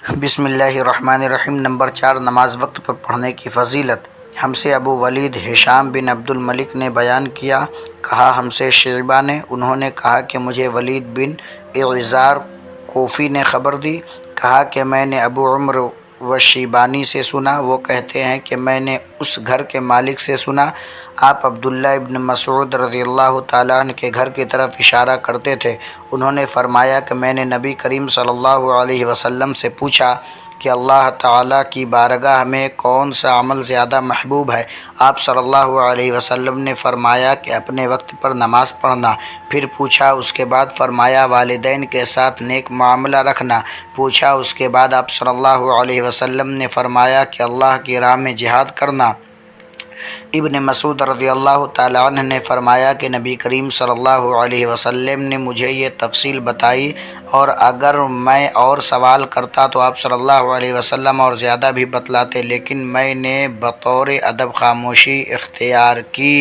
بسم اللہ الرحمن الرحیم۔ نمبر 4، نماز وقت پر پڑھنے کی فضیلت۔ ہم سے ابو ولید ہشام بن عبد الملک نے بیان کیا، کہا ہم سے شعبہ نے، انہوں نے کہا کہ مجھے ولید بن اعزار کوفی نے خبر دی، کہا کہ میں نے ابو عمر وشیبانی سے سنا، وہ کہتے ہیں کہ میں نے اس گھر کے مالک سے سنا، آپ عبداللہ ابن مسعود رضی اللہ تعالیٰ عنہ کے گھر کی طرف اشارہ کرتے تھے۔ انہوں نے فرمایا کہ میں نے نبی کریم صلی اللہ علیہ وسلم سے پوچھا کہ اللہ تعالیٰ کی بارگاہ میں کون سا عمل زیادہ محبوب ہے؟ آپ صلی اللہ علیہ وسلم نے فرمایا کہ اپنے وقت پر نماز پڑھنا۔ پھر پوچھا، اس کے بعد فرمایا والدین کے ساتھ نیک معاملہ رکھنا۔ پوچھا، اس کے بعد آپ صلی اللہ علیہ وسلم نے فرمایا کہ اللہ کی راہ میں جہاد کرنا۔ ابن مسعود رضی اللہ تعالیٰ عنہ نے فرمایا کہ نبی کریم صلی اللہ علیہ وسلم نے مجھے یہ تفصیل بتائی، اور اگر میں اور سوال کرتا تو آپ صلی اللہ علیہ وسلم اور زیادہ بھی بتلاتے، لیکن میں نے بطور ادب خاموشی اختیار کی۔